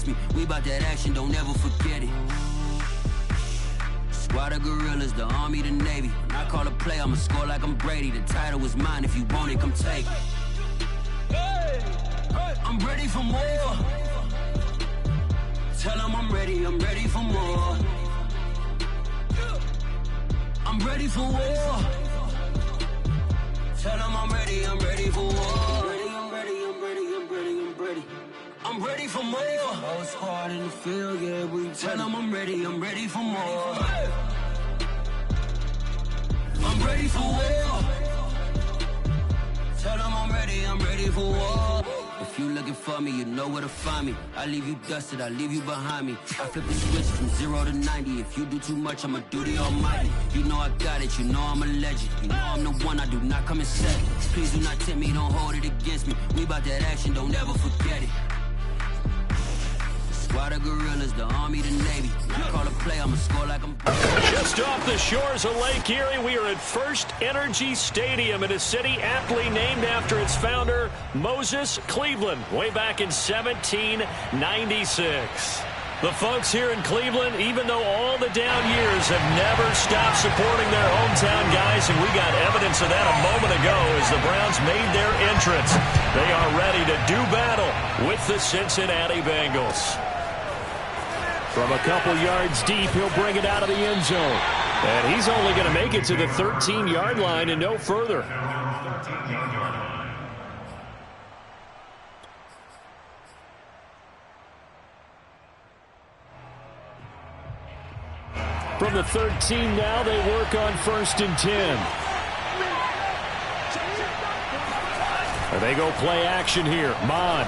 against me. We about that action, don't ever forget it. Squad of gorillas, the Army, the Navy. When I call a play, I'ma score like I'm Brady. The title was mine, if you want it, come take it. I'm ready for more. Tell them I'm ready for more. I'm ready for war. Tell them I'm ready for war. I'm ready for more. Whole squad in the field, yeah, we tell them I'm ready for more. I'm ready for war. Tell them I'm ready for war. If you looking for me, you know where to find me. I leave you dusted, I leave you behind me. I flip the switch from 0 to 90. If you do too much, I'ma do the almighty. You know I got it, you know I'm a legend. You know I'm the one, I do not come in second. Please do not tempt me, don't hold it against me. We about that action, don't ever forget it. Squad of gorillas, the Army, the Navy. When I call a play, I'ma score like I'm... Just off the shores of Lake Erie, we are at First Energy Stadium in a city aptly named after its founder, Moses Cleveland, way back in 1796. The folks here in Cleveland, even though all the down years, have never stopped supporting their hometown guys, and we got evidence of that a moment ago as the Browns made their entrance. They are ready to do battle with the Cincinnati Bengals. From a couple yards deep, he'll bring it out of the end zone. And he's only going to make it to the 13-yard line and no further. From the 13 now, they work on 1st and 10. And they go play action here. Mond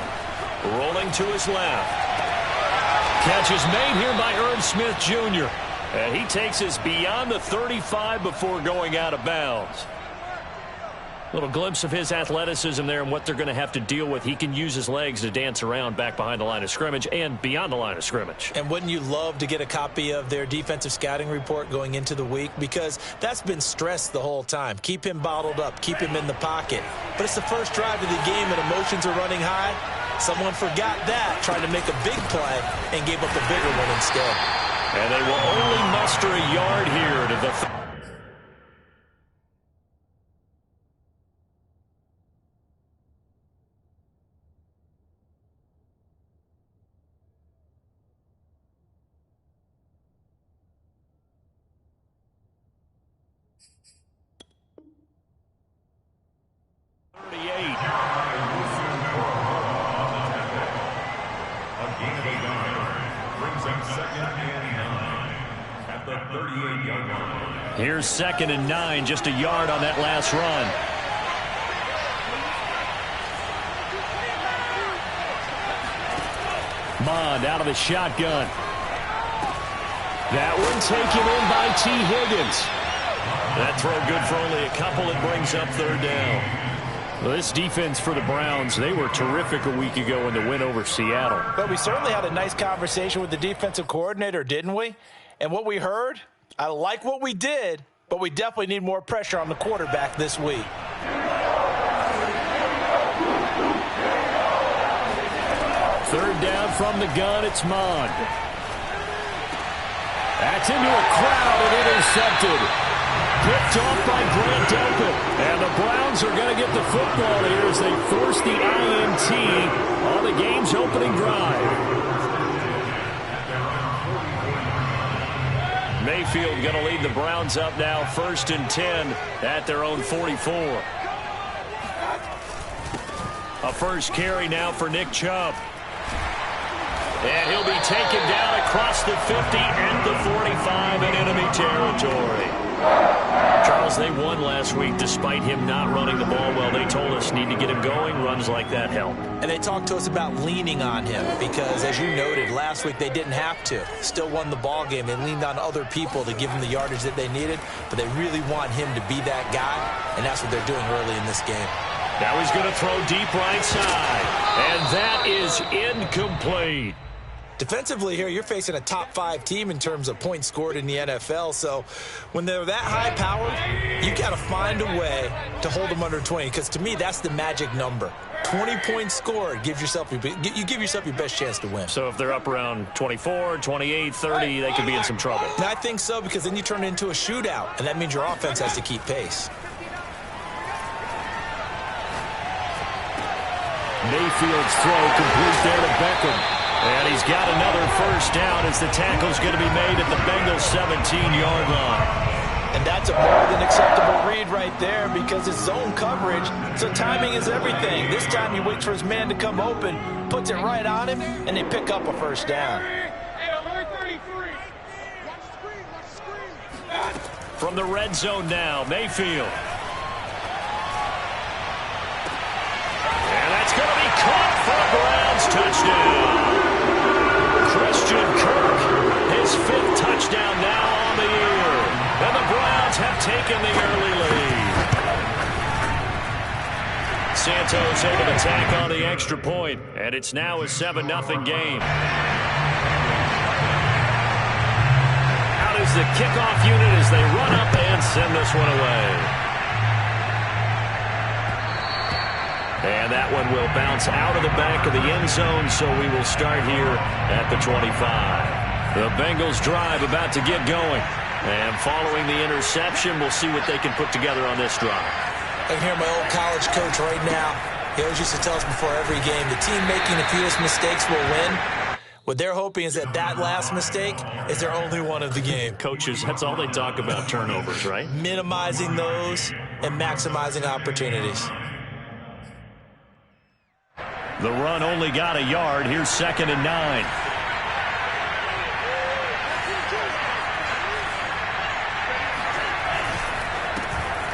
rolling to his left. Catch is made here by Irv Smith Jr. And he takes us beyond the 35 before going out of bounds. Little glimpse of his athleticism there and what they're going to have to deal with. He can use his legs to dance around back behind the line of scrimmage and beyond the line of scrimmage. And wouldn't you love to get a copy of their defensive scouting report going into the week? Because that's been stressed the whole time. Keep him bottled up. Keep him in the pocket. But it's the first drive of the game and emotions are running high. Someone forgot that, tried to make a big play, and gave up a bigger one instead. And they will only muster a yard here to the... Here's 2nd and 9, just a yard on that last run. Mond out of the shotgun. That one taken in by T. Higgins. That throw good for only a couple. It brings up 3rd down. Well, this defense for the Browns, they were terrific a week ago in the win over Seattle. But we certainly had a nice conversation with the defensive coordinator, didn't we? And what we heard, I like what we did, but we definitely need more pressure on the quarterback this week. 3rd down from the gun, it's Mond. That's into a crowd and intercepted. Picked off by Grant Delpit. And the Browns are going to get the football here as they force the INT on the game's opening drive. Mayfield going to lead the Browns up now, 1st and 10 at their own 44. A first carry now for Nick Chubb. And he'll be taken down across the 50 and the 45 in enemy territory. Charles, they won last week despite him not running the ball well. They told us need to get him going. Runs like that help. And they talked to us about leaning on him because, as you noted, last week they didn't have to. Still won the ball game. They leaned on other people to give them the yardage that they needed, but they really want him to be that guy, and that's what they're doing early in this game. Now he's going to throw deep right side, and that is incomplete. Defensively here, you're facing a top-5 team in terms of points scored in the NFL. So when they're that high-powered, you got to find a way to hold them under 20. Because to me, that's the magic number. 20-point score gives yourself you give yourself your best chance to win. So if they're up around 24, 28, 30, they could be in some trouble. And I think so, because then you turn it into a shootout, and that means your offense has to keep pace. Mayfield's throw complete there to Beckham. And he's got another first down as the tackle's going to be made at the Bengals' 17-yard line. And that's a more than acceptable read right there, because it's zone coverage, so timing is everything. This time he waits for his man to come open, puts it right on him, and they pick up a first down. From the red zone now, Mayfield. And that's going to be caught for a Browns touchdown. Christian Kirk, his 5th touchdown now on the year. And the Browns have taken the early lead. Santos able to tack on the extra point, and it's now a 7-0 game. Out is the kickoff unit as they run up and send this one away. And that one will bounce out of the back of the end zone, so we will start here at the 25. The Bengals drive about to get going. And following the interception, we'll see what they can put together on this drive. I can hear my old college coach right now. He always used to tell us before every game, the team making the fewest mistakes will win. What they're hoping is that last mistake is their only one of the game. Coaches, that's all they talk about, turnovers, right? Minimizing those and maximizing opportunities. The run only got a yard. Here's 2nd and 9.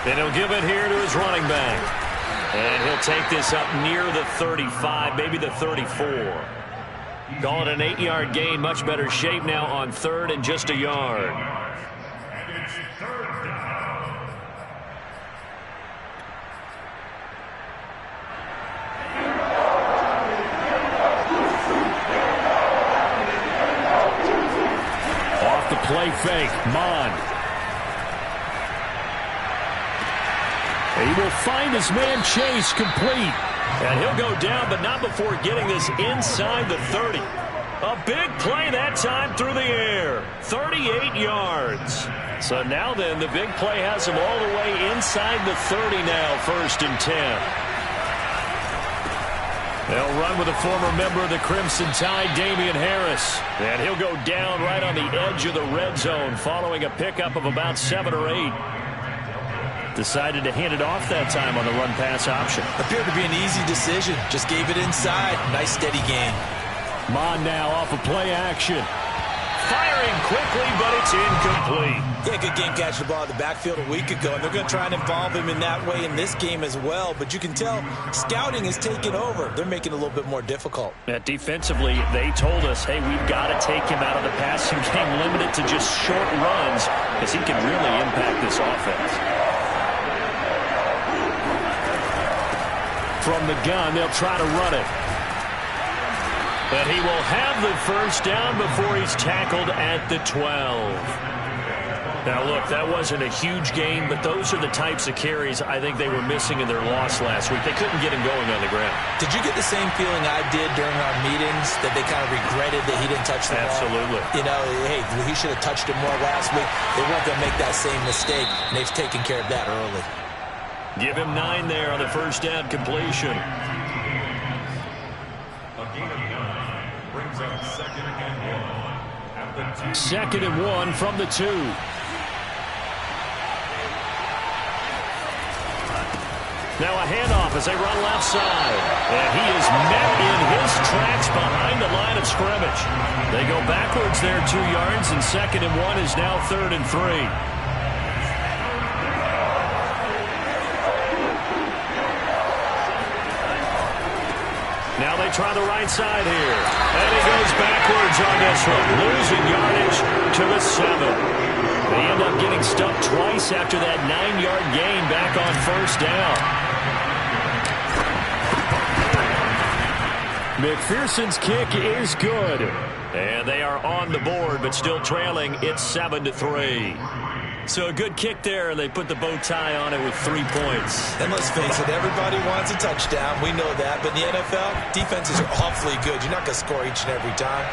And he'll give it here to his running back. And he'll take this up near the 35, maybe the 34. Call it an 8-yard gain. Much better shape now on 3rd and just a yard. Off the play fake, Mond. He will find his man Chase complete. And he'll go down, but not before getting this inside the 30. A big play that time through the air. 38 yards. So now then, the big play has him all the way inside the 30 now, 1st and 10. They'll run with a former member of the Crimson Tide, Damian Harris. And he'll go down right on the edge of the red zone following a pickup of about 7 or 8. Decided to hand it off that time on the run-pass option. Appeared to be an easy decision. Just gave it inside. Nice steady gain. Mond now off of play action. Firing quickly, but it's incomplete. Yeah, good game catching the ball in the backfield a week ago, and they're going to try and involve him in that way in this game as well. But you can tell scouting is taking over. They're making it a little bit more difficult. Defensively, they told us, hey, we've got to take him out of the passing game, limited to just short runs, because he can really impact this offense. From the gun, they'll try to run it. But he will have the first down before he's tackled at the 12. Now, look, that wasn't a huge gain, but those are the types of carries I think they were missing in their loss last week. They couldn't get him going on the ground. Did you get the same feeling I did during our meetings, that they kind of regretted that he didn't touch the ball? Absolutely. You know, hey, he should have touched it more last week. They weren't going to make that same mistake, and they've taken care of that early. Give him 9 there on the first down completion. Second and 1 from the 2. Now a handoff as they run left side. And he is met in his tracks behind the line of scrimmage. They go backwards there 2 yards, and 2nd and 1 is now 3rd and 3. Now they try the right side here. And he goes backwards on this one, losing yardage to the 7. They end up getting stuck twice after that 9-yard gain back on first down. McPherson's kick is good. And they are on the board, but still trailing. It's 7-3. So a good kick there, and they put the bow tie on it with 3 points. And let's face it, everybody wants a touchdown. We know that. But in the NFL, defenses are awfully good. You're not going to score each and every time.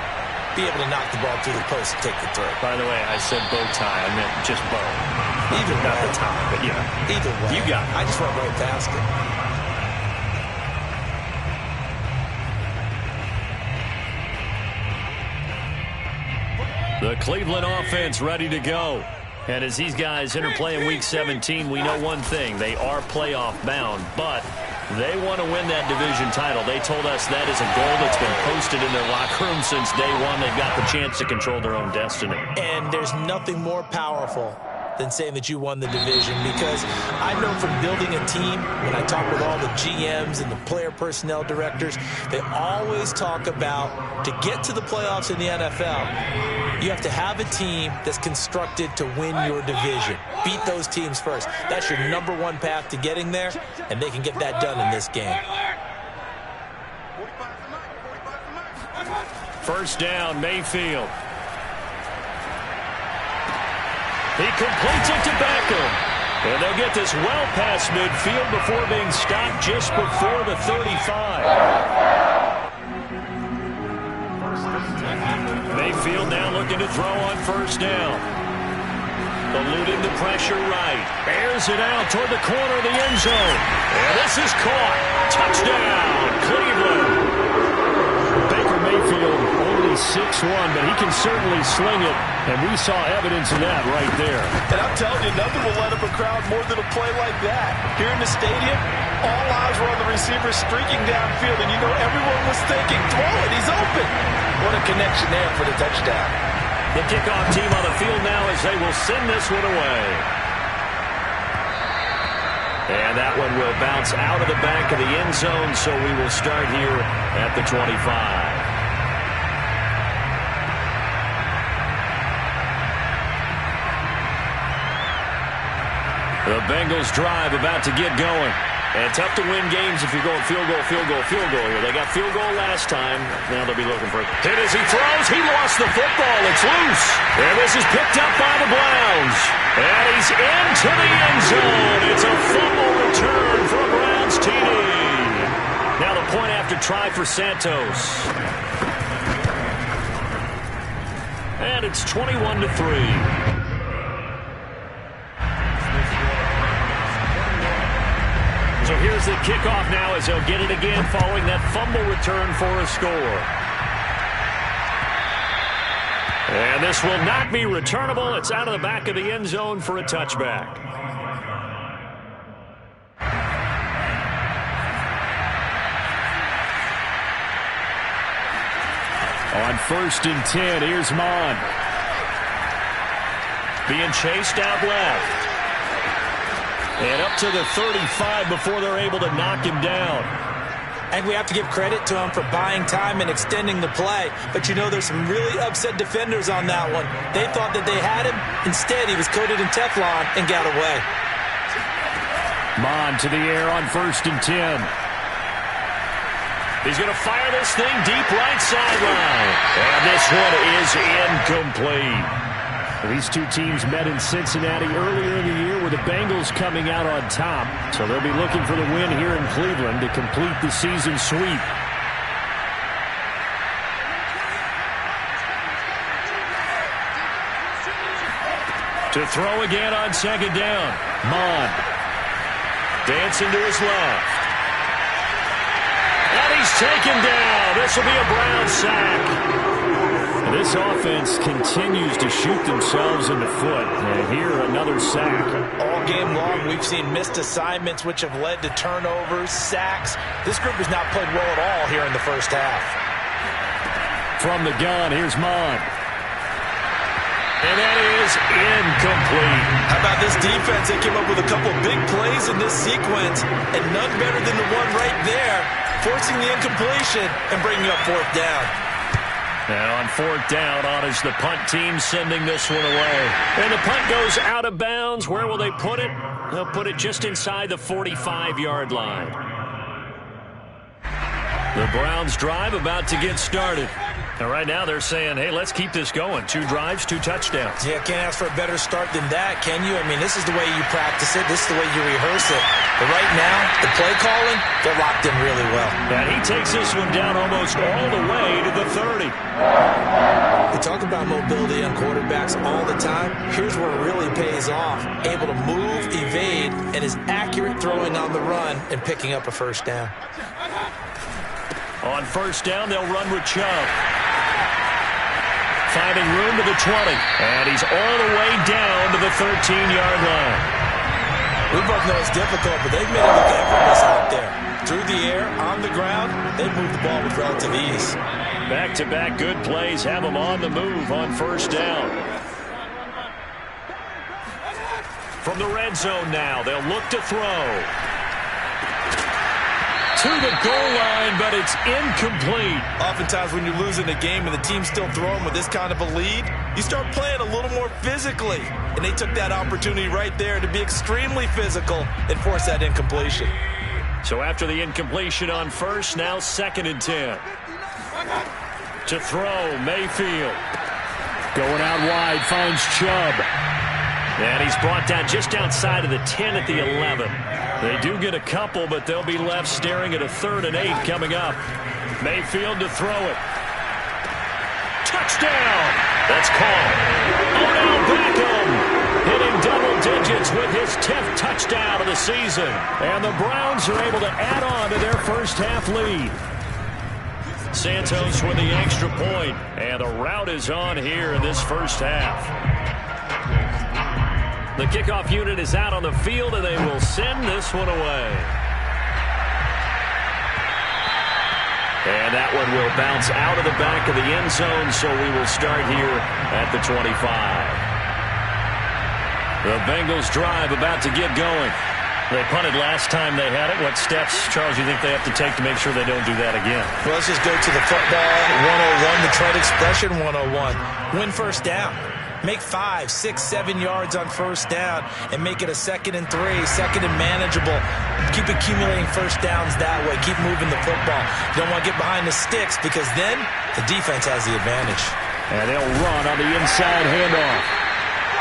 Be able to knock the ball through the post and take the throw. By the way, I said bow tie. I meant just bow. Either way. Not the tie, but yeah. Either way. You got it. I just went right past it. The Cleveland offense ready to go. And as these guys interplay in Week 17, we know one thing. They are playoff bound, but they want to win that division title. They told us that is a goal that's been posted in their locker room since day one. They've got the chance to control their own destiny. And there's nothing more powerful than saying that you won the division, because I know from building a team, when I talk with all the GMs and the player personnel directors, they always talk about, to get to the playoffs in the NFL, you have to have a team that's constructed to win your division. Beat those teams first. That's your #1 path to getting there, and they can get that done in this game. First down, Mayfield. He completes it to Beckham. And they'll get this well past midfield before being stopped just before the 35. Mayfield now looking to throw on first down. Eluding the pressure right. Bears it out toward the corner of the end zone. And this is caught. Touchdown, Cleveland. Baker Mayfield only 6'1", but he can certainly sling it, and we saw evidence of that right there. And I'm telling you, nothing will light up a crowd more than a play like that. Here in the stadium, all eyes were on the receiver streaking downfield, and you know everyone was thinking, throw it, he's open. What a connection there for the touchdown. The kickoff team on the field now as they will send this one away. And that one will bounce out of the back of the end zone, so we will start here at the 25. The Bengals drive about to get going. And tough to win games if you're going field goal, field goal, field goal here. They got field goal last time. Now they'll be looking for it. Hit as he throws. He lost the football. It's loose. And this is picked up by the Browns. And he's into the end zone. It's a fumble return for a Browns TD. Now the point after try for Santos. And it's 21-3. So here's the kickoff now as they'll get it again following that fumble return for a score. And this will not be returnable. It's out of the back of the end zone for a touchback. On 1st and 10, here's Mon. Being chased out left. And up to the 35 before they're able to knock him down. And we have to give credit to him for buying time and extending the play. But you know, there's some really upset defenders on that one. They thought that they had him. Instead, he was coated in Teflon and got away. Mon to the air on 1st and 10. He's going to fire this thing deep right sideline. And this one is incomplete. These two teams met in Cincinnati earlier in the year with the Bengals coming out on top. So they'll be looking for the win here in Cleveland to complete the season sweep. To throw again on 2nd down. Mon. Dancing to his left. And he's taken down. This will be a Brown sack. This offense continues to shoot themselves in the foot. And here, another sack. All game long, we've seen missed assignments, which have led to turnovers, sacks. This group has not played well at all here in the first half. From the gun, here's Mon. And that is incomplete. How about this defense? They came up with a couple of big plays in this sequence, and none better than the one right there, forcing the incompletion and bringing up 4th down. And on 4th down, on is the punt team sending this one away. And the punt goes out of bounds. Where will they put it? They'll put it just inside the 45-yard line. The Browns drive about to get started. And right now they're saying, hey, let's keep this going. 2 drives, 2 touchdowns. Yeah, can't ask for a better start than that, can you? I mean, this is the way you practice it. This is the way you rehearse it. But right now, the play calling, they're locked in really well. And he takes this one down almost all the way to the 30. We talk about mobility on quarterbacks all the time. Here's where it really pays off. Able to move, evade, and is accurate throwing on the run and picking up a first down. On first down, they'll run with Chubb. Finding room to the 20. And he's all the way down to the 13-yard line. We both know it's difficult, but they've made it look effortless out there. Through the air, on the ground, they move the ball with relative ease. Back-to-back good plays have them on the move on first down. From the red zone now, they'll look to throw. To the goal line, but it's incomplete. Oftentimes when you're losing a game and the team's still throwing with this kind of a lead, you start playing a little more physically. And they took that opportunity right there to be extremely physical and force that incompletion. So after the incompletion on first, now 2nd and 10. To throw, Mayfield. Going out wide, finds Chubb. And he's brought down just outside of the 10 at the 11. They do get a couple, but they'll be left staring at a 3rd and 8 coming up. Mayfield to throw it. Touchdown! That's called. Odell Beckham hitting double digits with his 10th touchdown of the season. And the Browns are able to add on to their first half lead. Santos with the extra point, and the route is on here in this first half. The kickoff unit is out on the field, and they will send this one away. And that one will bounce out of the back of the end zone, so we will start here at the 25. The Bengals drive about to get going. They punted last time they had it. What steps, Charles, do you think they have to take to make sure they don't do that again? Well, let's just go to the football 101, the Trent expression 101. Win first down. Make 5, 6, 7 yards on first down and make it a 2nd and 3, 2nd and manageable. Keep accumulating first downs that way. Keep moving the football. You don't want to get behind the sticks because then the defense has the advantage. And they'll run on the inside handoff.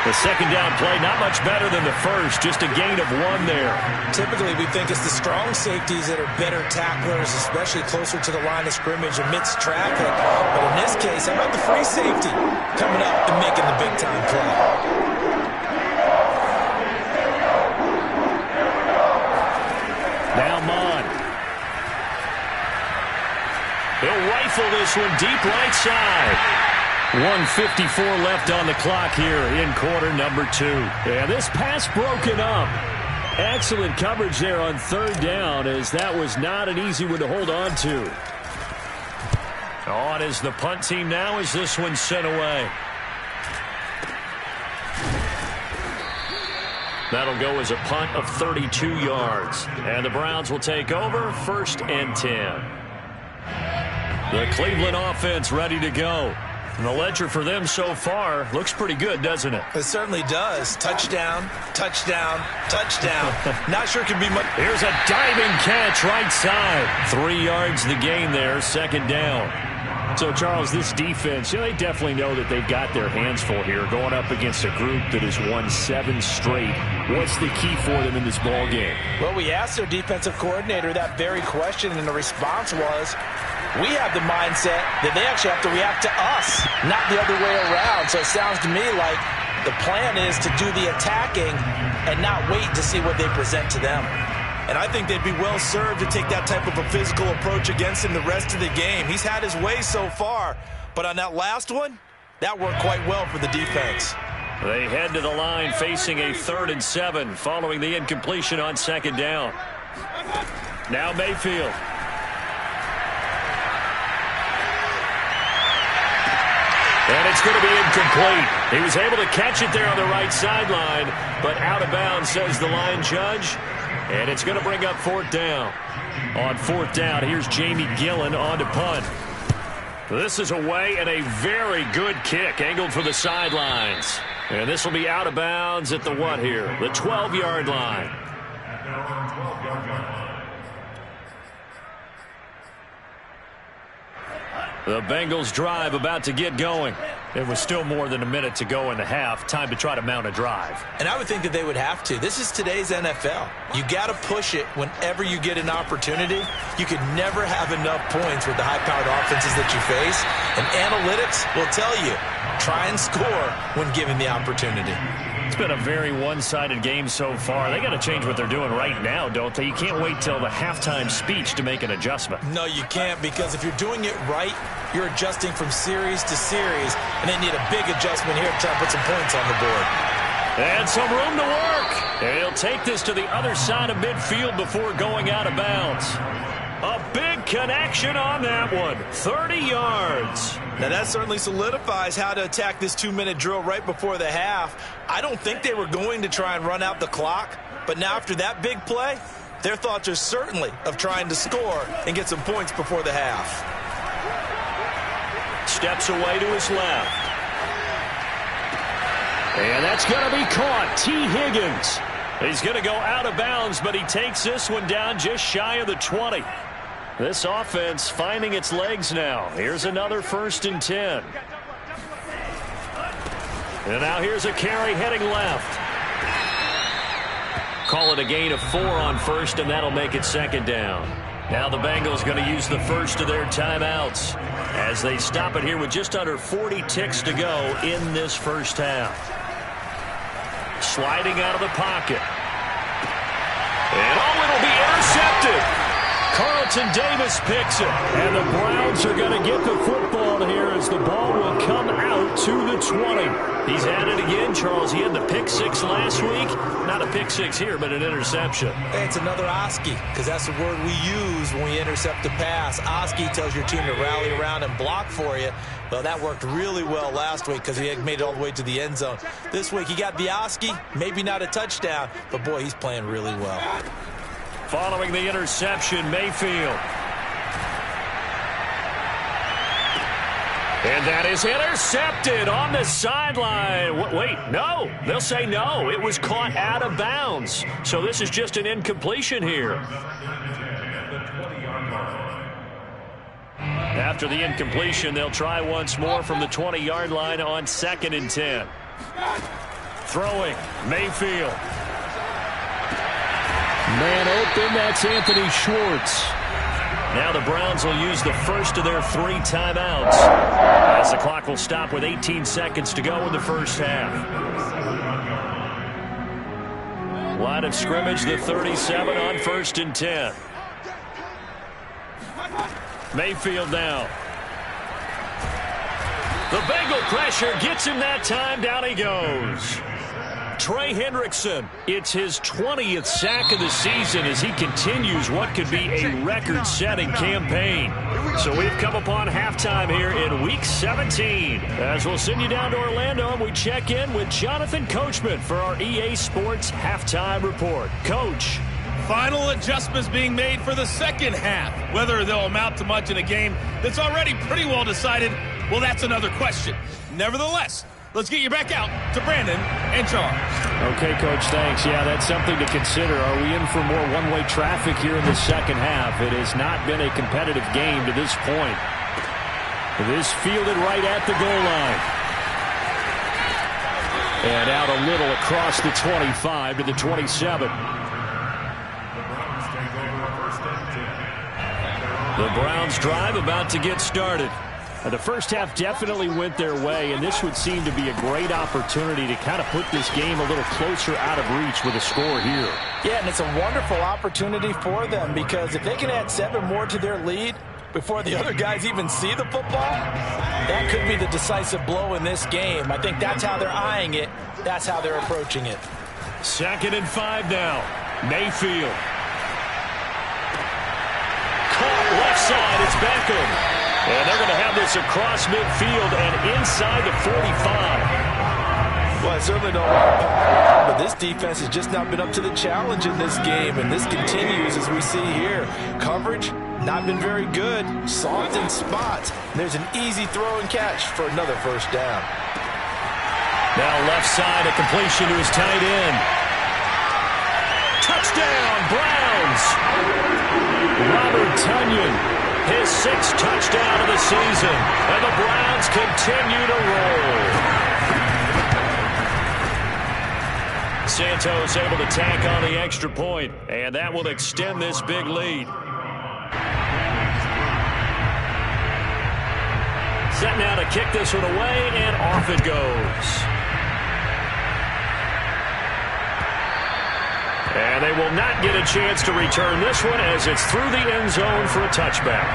The 2nd down play, not much better than the first, just a gain of 1 there. Typically, we think it's the strong safeties that are better tacklers, especially closer to the line of scrimmage amidst traffic. But in this case, how about the free safety coming up and making the big-time play? Now Mon. He'll rifle this one deep right side. 1:54 left on the clock here in quarter number 2. And this pass broken up. Excellent coverage there on 3rd down, as that was not an easy one to hold on to. On is the punt team now as this one's sent away. That'll go as a punt of 32 yards. And the Browns will take over 1st and 10. The Cleveland offense ready to go. And the ledger for them so far looks pretty good, doesn't it? It certainly does. Touchdown, touchdown, touchdown. Not sure it can be much. Here's a diving catch right side. 3 yards the gain there, 2nd down. So, Charles, this defense, they definitely know that they've got their hands full here, going up against a group that has won 7 straight. What's the key for them in this ball game? Well, we asked their defensive coordinator that very question, and the response was, we have the mindset that they actually have to react to us, not the other way around. So it sounds to me like the plan is to do the attacking and not wait to see what they present to them. And I think they'd be well served to take that type of a physical approach against him the rest of the game. He's had his way so far, but on that last one, that worked quite well for the defense. They head to the line facing a 3rd and 7 following the incompletion on 2nd down. Now Mayfield. And it's going to be incomplete. He was able to catch it there on the right sideline, but out of bounds, says the line judge. And it's going to bring up 4th down. On 4th down, here's Jamie Gillen on to punt. This is away, and a very good kick angled for the sidelines. And this will be out of bounds at the what here? The 12-yard line. The Bengals drive about to get going. There was still more than a minute to go in the half. Time to try to mount a drive. And I would think that they would have to. This is today's NFL. You got to push it whenever you get an opportunity. You could never have enough points with the high-powered offenses that you face. And analytics will tell you, try and score when given the opportunity. It's been a very one-sided game so far. They got to change what they're doing right now, don't they? You can't wait till the halftime speech to make an adjustment. No, you can't, because if you're doing it right, you're adjusting from series to series, and they need a big adjustment here to try and put some points on the board. And some room to work. They'll take this to the other side of midfield before going out of bounds. A big connection on that one. 30 yards. Now that certainly solidifies how to attack this 2-minute drill right before the half. I don't think they were going to try and run out the clock, but now after that big play, their thoughts are certainly of trying to score and get some points before the half. Steps away to his left. And that's going to be caught. T. Higgins. He's going to go out of bounds, but he takes this one down just shy of the 20. This offense finding its legs now. Here's another 1st and 10. And now here's a carry heading left. Call it a gain of 4 on first, and that'll make it 2nd down. Now the Bengals going to use the first of their timeouts as they stop it here with just under 40 ticks to go in this first half. Sliding out of the pocket. And it'll be intercepted. Carlton Davis picks it. And the Browns are going to get the football here as the ball will come out to the 20. He's at it again, Charles. He had the pick 6 last week. Not a pick 6 here, but an interception. Hey, it's another Oski, because that's the word we use when we intercept the pass. Oski tells your team to rally around and block for you. Well, that worked really well last week because he had made it all the way to the end zone. This week, he got the Oski, maybe not a touchdown, but boy, he's playing really well. Following the interception, Mayfield. And that is intercepted on the sideline. Wait, no. They'll say no. It was caught out of bounds. So this is just an incompletion here. After the incompletion, they'll try once more from the 20-yard line on 2nd and 10. Throwing, Mayfield. Man open, that's Anthony Schwartz. Now the Browns will use the first of their 3 timeouts as the clock will stop with 18 seconds to go in the first half. Line of scrimmage, the 37 on 1st and 10. Mayfield now. The Bengal pressure gets him that time. Down he goes. Trey Hendrickson, it's his 20th sack of the season as he continues what could be a record-setting campaign. So we've come upon halftime here in Week 17. As we'll send you down to Orlando, and we check in with Jonathan Coachman for our EA Sports Halftime Report. Coach. Final adjustments being made for the second half. Whether they'll amount to much in a game that's already pretty well decided, well, that's another question. Nevertheless, let's get you back out to Brandon and Charles. Okay, Coach, thanks. Yeah, that's something to consider. Are we in for more one-way traffic here in the second half? It has not been a competitive game to this point. This fielded right at the goal line. And out a little across the 25 to the 27. The Browns drive about to get started. The first half definitely went their way, and this would seem to be a great opportunity to kind of put this game a little closer out of reach with a score here. Yeah, and it's a wonderful opportunity for them because if they can add 7 more to their lead before the other guys even see the football, that could be the decisive blow in this game. I think that's how they're eyeing it. That's how they're approaching it. 2nd and 5 now. Mayfield. Caught left side. It's Beckham. And they're going to have this across midfield and inside the 45. Well, I certainly don't want to pop, but this defense has just not been up to the challenge in this game, and this continues as we see here. Coverage, not been very good. Soft in spots. And there's an easy throw and catch for another first down. Now left side, a completion to his tight end. Touchdown, Browns! Robert Tonyan his 6th touchdown of the season. And the Browns continue to roll. Santos able to tack on the extra point, and that will extend this big lead. Set now to kick this one away, and off it goes. And they will not get a chance to return this one as it's through the end zone for a touchback.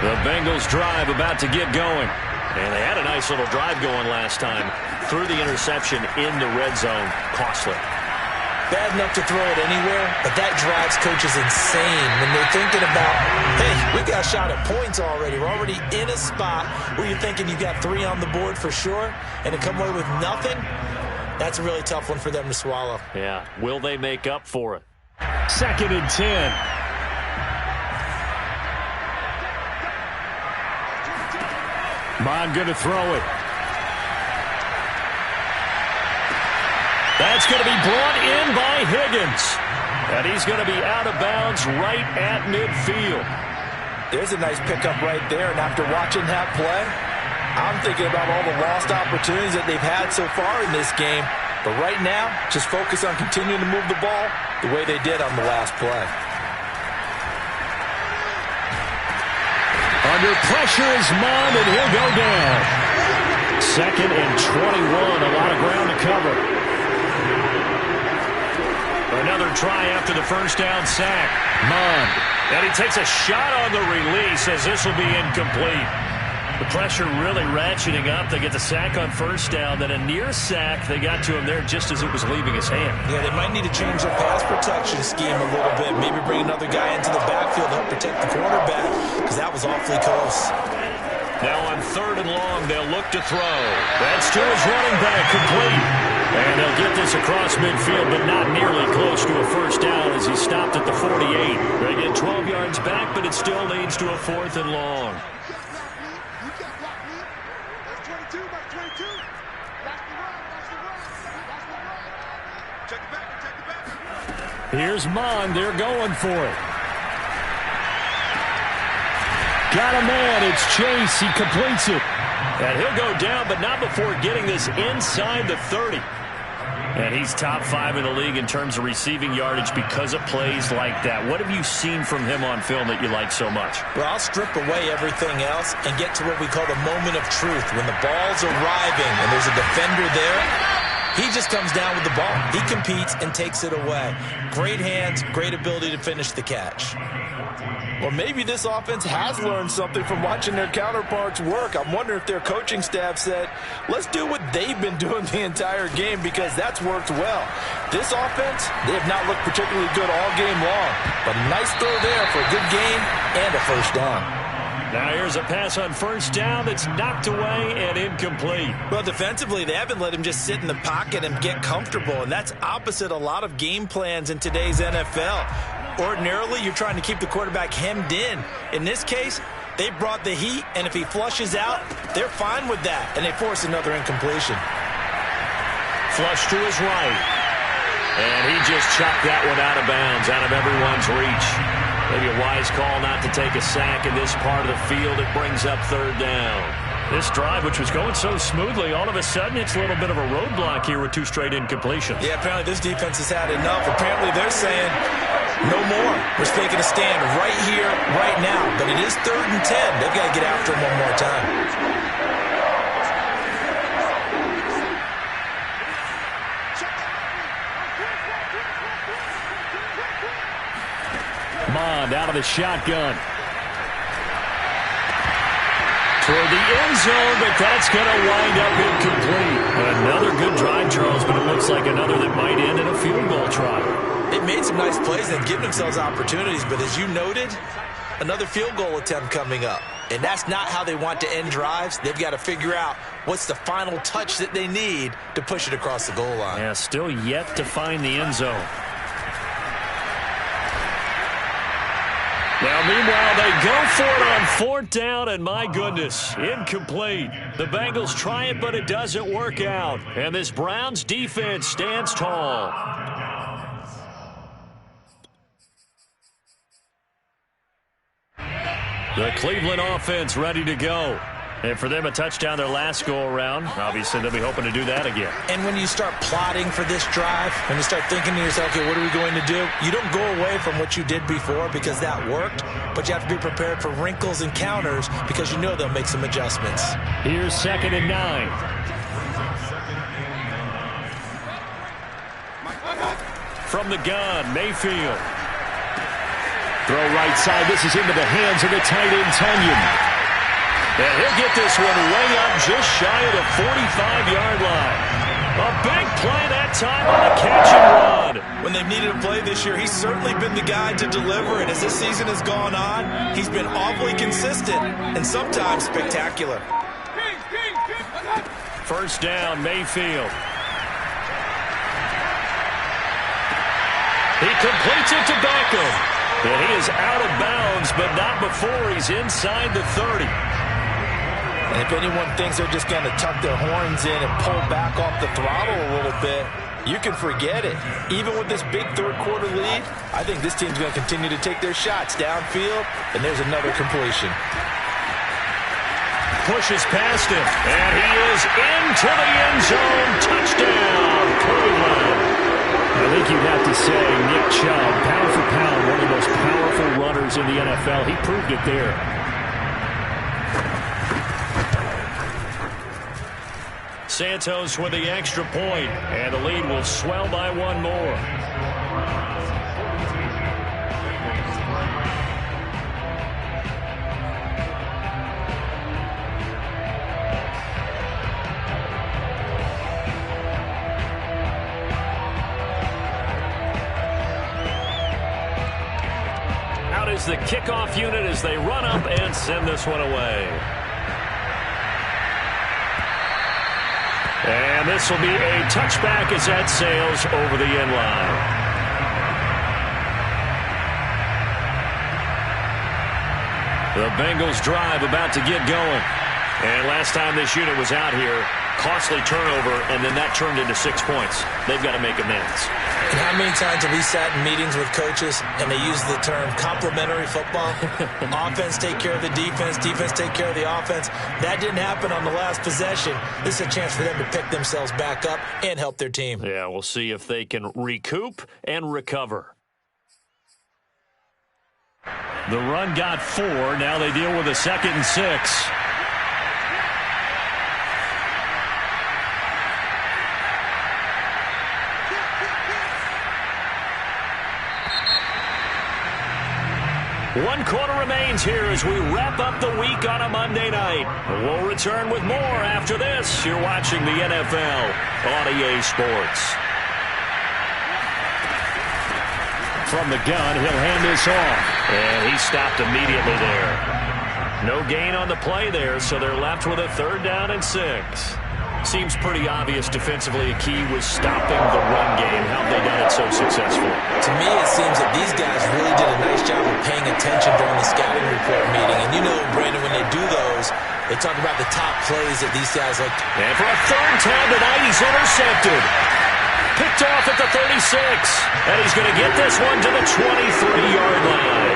The Bengals drive about to get going. And they had a nice little drive going last time. Through the interception in the red zone. Costly. Bad enough to throw it anywhere, but that drives coaches insane when they're thinking about, hey, we got a shot at points already. We're already in a spot where you're thinking you got 3 on the board for sure, and to come away with nothing, that's a really tough one for them to swallow. Yeah. Will they make up for it? 2nd and 10. Mond going to throw it. That's going to be brought in by Higgins. And he's going to be out of bounds right at midfield. There's a nice pickup right there, and after watching that play, I'm thinking about all the lost opportunities that they've had so far in this game. But right now, just focus on continuing to move the ball the way they did on the last play. Under pressure is Mond, and he'll go down. 2nd and 21, a lot of ground to cover. Another try after the first down sack. Mond. And he takes a shot on the release as this will be incomplete. The pressure really ratcheting up. They get the sack on first down. Then a near sack. They got to him there just as it was leaving his hand. Yeah, they might need to change their pass protection scheme a little bit. Maybe bring another guy into the backfield to help protect the quarterback, because that was awfully close. Now on 3rd and long, they'll look to throw. That's to his running back, complete. And they'll get this across midfield, but not nearly close to a first down as he stopped at the 48. They get 12 yards back, but it still leads to a 4th and long. Here's Mond. They're going for it. Got a man. It's Chase. He completes it. And he'll go down, but not before getting this inside the 30. And he's top 5 in the league in terms of receiving yardage because of plays like that. What have you seen from him on film that you like so much? Well, I'll strip away everything else and get to what we call the moment of truth. When the ball's arriving and there's a defender there, he just comes down with the ball. He competes and takes it away. Great hands, great ability to finish the catch. Well, maybe this offense has learned something from watching their counterparts work. I'm wondering if their coaching staff said, let's do what they've been doing the entire game, because that's worked well. This offense, they have not looked particularly good all game long. But a nice throw there for a good gain and a first down. Now here's a pass on first down that's knocked away and incomplete. Well, defensively, they haven't let him just sit in the pocket and get comfortable, and that's opposite a lot of game plans in today's NFL. Ordinarily, you're trying to keep the quarterback hemmed in. In this case, they brought the heat, and if he flushes out, they're fine with that, and they force another incompletion. Flush to his right. And he just chucked that one out of bounds, out of everyone's reach. Maybe a wise call not to take a sack in this part of the field. It brings up 3rd down. This drive, which was going so smoothly, all of a sudden it's a little bit of a roadblock here with 2 straight incompletions. Yeah, apparently this defense has had enough. Apparently they're saying, no more. We're taking a stand right here, right now. But it is 3rd and 10. They've got to get after him one more time. Mond out of the shotgun. Toward the end zone, but that's going to wind up incomplete. Another good drive, Charles, but it looks like another that might end in a field goal try. They've made some nice plays and given themselves opportunities, but as you noted, another field goal attempt coming up. And that's not how they want to end drives. They've got to figure out what's the final touch that they need to push it across the goal line. Yeah, still yet to find the end zone. Now, meanwhile, they go for it on 4th down, and my goodness, incomplete. The Bengals try it, but it doesn't work out. And this Browns defense stands tall. The Cleveland offense ready to go. And for them, a touchdown their last go-around. Obviously, they'll be hoping to do that again. And when you start plotting for this drive, when you start thinking to yourself, okay, what are we going to do? You don't go away from what you did before because that worked, but you have to be prepared for wrinkles and counters because you know they'll make some adjustments. Here's 2nd and 9. From the gun, Mayfield. Throw right side. This is into the hands of the tight end, Tonyan. And he'll get this one way up just shy of the 45-yard line. A big play that time on the catch and run. When they've needed a play this year, he's certainly been the guy to deliver. And as this season has gone on, he's been awfully consistent and sometimes spectacular. First down, Mayfield. He completes it to Beckham. And he is out of bounds, but not before he's inside the 30. And if anyone thinks they're just going to tuck their horns in and pull back off the throttle a little bit, you can forget it. Even with this big third-quarter lead, I think this team's going to continue to take their shots downfield, and there's another completion. Pushes past him, and he is into the end zone. Touchdown, Cleveland. I think you'd have to say Nick Chubb, pound for pound, one of the most powerful runners in the NFL. He proved it there. Santos with the extra point, and the lead will swell by one more. Out is the kickoff unit as they run up and send this one away. And this will be a touchback as that sails over the end line. The Bengals drive about to get going. And last time this unit was out here, costly turnover, and then that turned into 6 points. They've got to make amends. And how many times have we sat in meetings with coaches and they use the term complementary football? Offense take care of the defense, defense take care of the offense. That didn't happen on the last possession. This is a chance for them to pick themselves back up and help their team. Yeah, we'll see if they can recoup and recover. The run got 4. Now they deal with a 2nd and 6. One quarter remains here as we wrap up the week on a Monday night. We'll return with more after this. You're watching the NFL on EA Sports. From the gun, he'll hand this off. And he stopped immediately there. No gain on the play there, so they're left with a 3rd down and 6. Seems pretty obvious defensively a key was stopping the run game. How have they done it so successfully? To me, it seems that these guys really did a nice job of paying attention during the scouting report meeting. And you know, Brandon, when they do those, they talk about the top plays that these guys like. And for a 3rd time tonight, he's intercepted. Picked off at the 36. And he's going to get this one to the 23-yard line.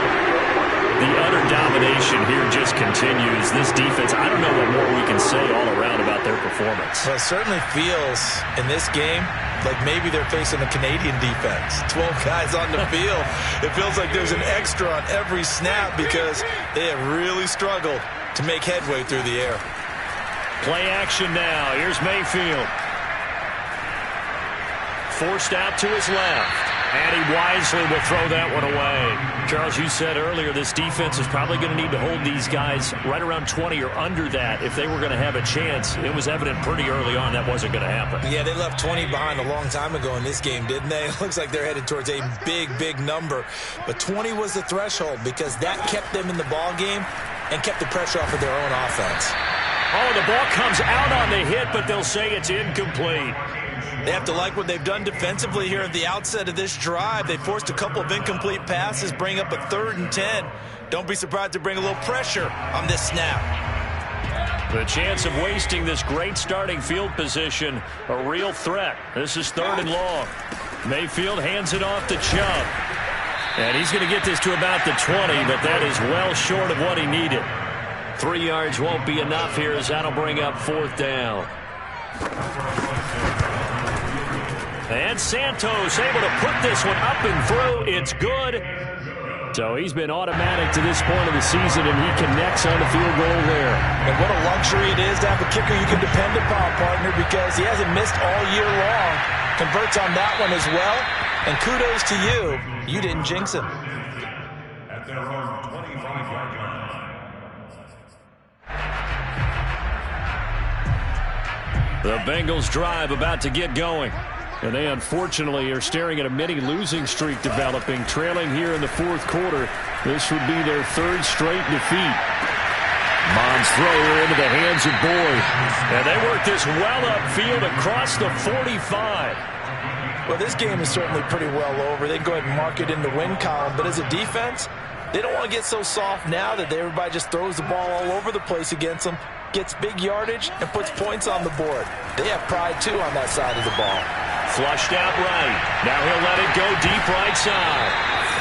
The utter domination here just continues. This defense, I don't know what more we can say all around about their performance. Well, it certainly feels in this game like maybe they're facing a Canadian defense. 12 guys on the field. It feels like there's an extra on every snap because they have really struggled to make headway through the air. Play action now. Here's Mayfield. Forced out to his left. And he wisely will throw that one away. Charles, you said earlier this defense is probably going to need to hold these guys right around 20 or under that if they were going to have a chance. It was evident pretty early on that wasn't going to happen. Yeah, they left 20 behind a long time ago in this game, didn't they? It looks like they're headed towards a big, big number. But 20 was the threshold because that kept them in the ball game and kept the pressure off of their own offense. Oh, the ball comes out on the hit, but they'll say it's incomplete. They have to like what they've done defensively here at the outset of this drive. They forced a couple of incomplete passes, bring up a 3rd and 10. Don't be surprised to bring a little pressure on this snap. The chance of wasting this great starting field position, a real threat. This is 3rd and long. Mayfield hands it off to Chubb. And he's going to get this to about the 20, but that is well short of what he needed. 3 yards won't be enough here as that'll bring up 4th down. And Santos able to put this one up and through. It's good. So he's been automatic to this point of the season, and he connects on the field goal there. And what a luxury it is to have a kicker you can depend upon, partner, because he hasn't missed all year long. Converts on that one as well. And kudos to you. You didn't jinx him. At their own 25-yard line. The Bengals drive about to get going. And they unfortunately are staring at a mini losing streak developing, trailing here in the 4th quarter. This would be their 3rd straight defeat. Mons throw into the hands of Boyd. And they work this well upfield across the 45. Well, this game is certainly pretty well over. They can go ahead and mark it in the win column. But as a defense, they don't want to get so soft now that everybody just throws the ball all over the place against them, gets big yardage, and puts points on the board. They have pride, too, on that side of the ball. Flushed out right. Now he'll let it go deep right side.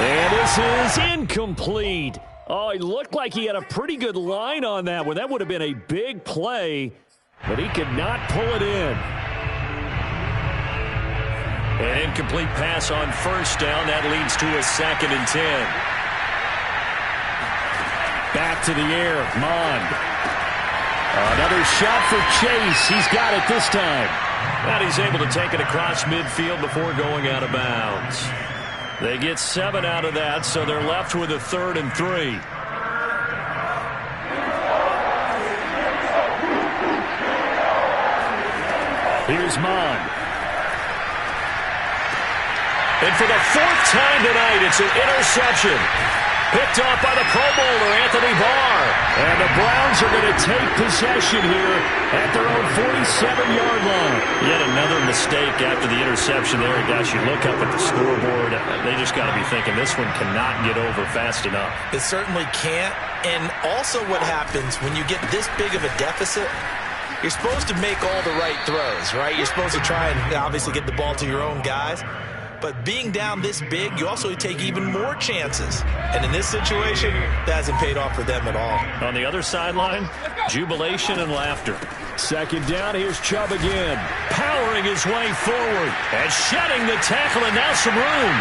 And this is incomplete. Oh, he looked like he had a pretty good line on that one. That would have been a big play, but he could not pull it in. An incomplete pass on 1st down. That leads to a 2nd and 10. Back to the air, Mond. Another shot for Chase. He's got it this time. And he's able to take it across midfield before going out of bounds. They get 7 out of that, so they're left with a 3rd and 3. Here's Mond. And for the 4th time tonight, it's an interception. Picked off by the Pro Bowler, Anthony Barr. And the Browns are going to take possession here at their own 47-yard line. Yet another mistake after the interception there. Gosh, you look up at the scoreboard. They just got to be thinking this one cannot get over fast enough. It certainly can't. And also what happens when you get this big of a deficit, you're supposed to make all the right throws, right? You're supposed to try and obviously get the ball to your own guys. But being down this big, you also take even more chances. And in this situation, that hasn't paid off for them at all. On the other sideline, jubilation and laughter. 2nd down, here's Chubb again. Powering his way forward and shedding the tackle, and now some room.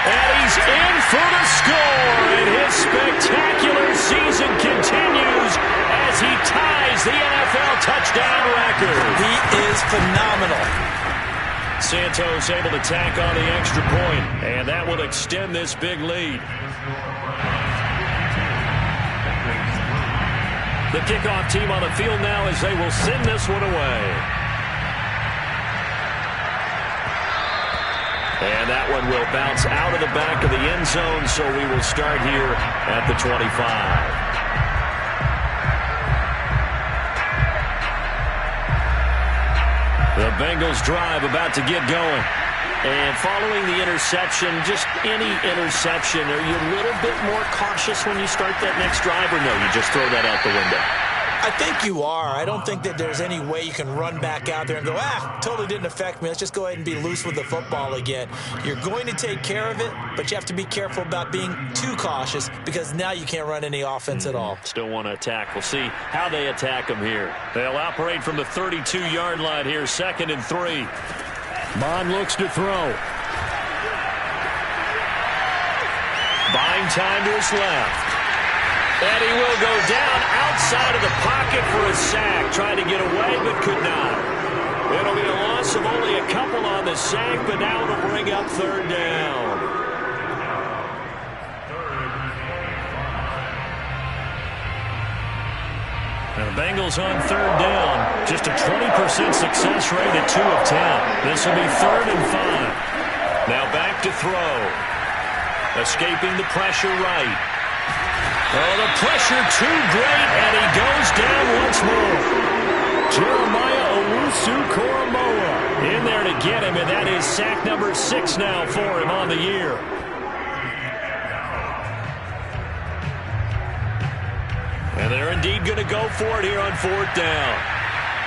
And he's in for the score, and his spectacular season continues as he ties the NFL touchdown record. He is phenomenal. Santos able to tack on the extra point, and that will extend this big lead. The kickoff team on the field now as they will send this one away. And that one will bounce out of the back of the end zone, so we will start here at the 25. The Bengals drive about to get going. And following the interception, just any interception, are you a little bit more cautious when you start that next drive, or no, you just throw that out the window? I think you are. I don't think that there's any way you can run back out there and go, totally didn't affect me. Let's just go ahead and be loose with the football again. You're going to take care of it, but you have to be careful about being too cautious because now you can't run any offense at all. Still want to attack. We'll see how they attack them here. They'll operate from the 32-yard line here, 2nd and 3. Mond looks to throw. Buying time to his left. And he will go down outside of the pocket for a sack. Tried to get away, but could not. It'll be a loss of only a couple on the sack, but now it'll bring up 3rd down. And the Bengals on 3rd down. Just a 20% success rate at 2 of 10. This will be 3rd and 5. Now back to throw. Escaping the pressure right. Oh, the pressure too great, and he goes down once more. Jeremiah Owusu-Koramoah in there to get him, and that is sack number 6 now for him on the year. And they're indeed going to go for it here on 4th down.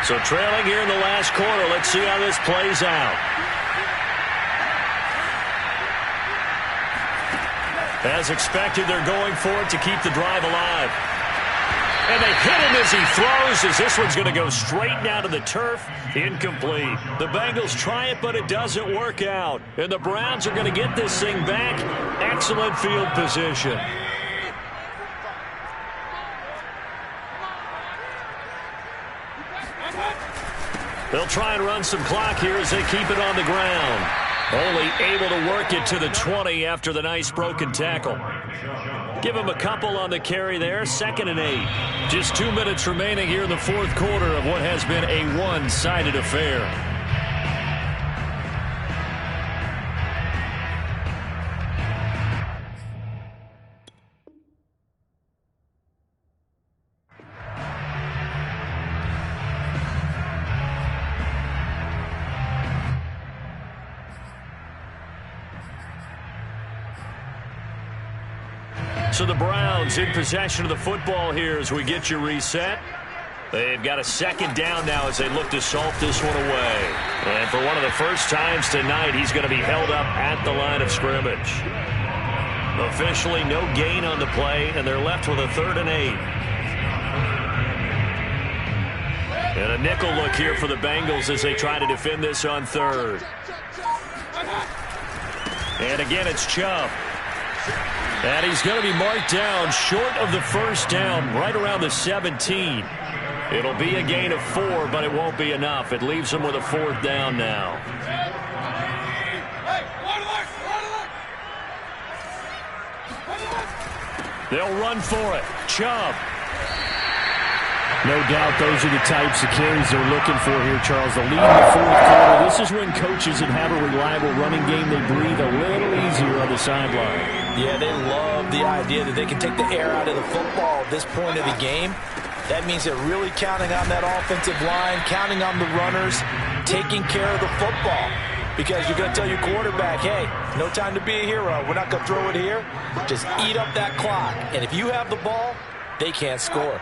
So trailing here in the last quarter, let's see how this plays out. As expected, they're going for it to keep the drive alive. And they hit him as he throws, as this one's going to go straight down to the turf. Incomplete. The Bengals try it, but it doesn't work out. And the Browns are going to get this thing back. Excellent field position. They'll try and run some clock here as they keep it on the ground. Only able to work it to the 20 after the nice broken tackle. Give him a couple on the carry there. 2nd and 8. Just 2 minutes remaining here in the fourth quarter of what has been a one-sided affair. So the Browns in possession of the football here as we get you reset. They've got a 2nd down now as they look to salt this one away. And for one of the first times tonight, he's going to be held up at the line of scrimmage. Officially no gain on the play, and they're left with a 3rd and 8. And a nickel look here for the Bengals as they try to defend this on 3rd. And again, it's Chubb. And he's going to be marked down short of the first down, right around the 17. It'll be a gain of 4, but it won't be enough. It leaves him with a 4th down now. They'll run for it. Chubb. No doubt those are the types of carries they're looking for here, Charles. The lead in the fourth quarter. This is when coaches that have a reliable running game, they breathe a little easier on the sideline. Yeah, they love the idea that they can take the air out of the football at this point of the game. That means they're really counting on that offensive line, counting on the runners, taking care of the football. Because you're going to tell your quarterback, hey, no time to be a hero. We're not going to throw it here. Just eat up that clock. And if you have the ball, they can't score.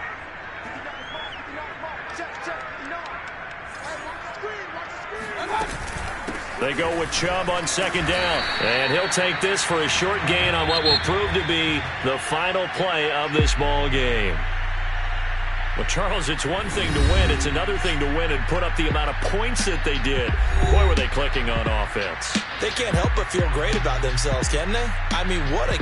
They go with Chubb on 2nd down. And he'll take this for a short gain on what will prove to be the final play of this ball game. Well, Charles, it's one thing to win. It's another thing to win and put up the amount of points that they did. Boy, were they clicking on offense. They can't help but feel great about themselves, can they? I mean, what a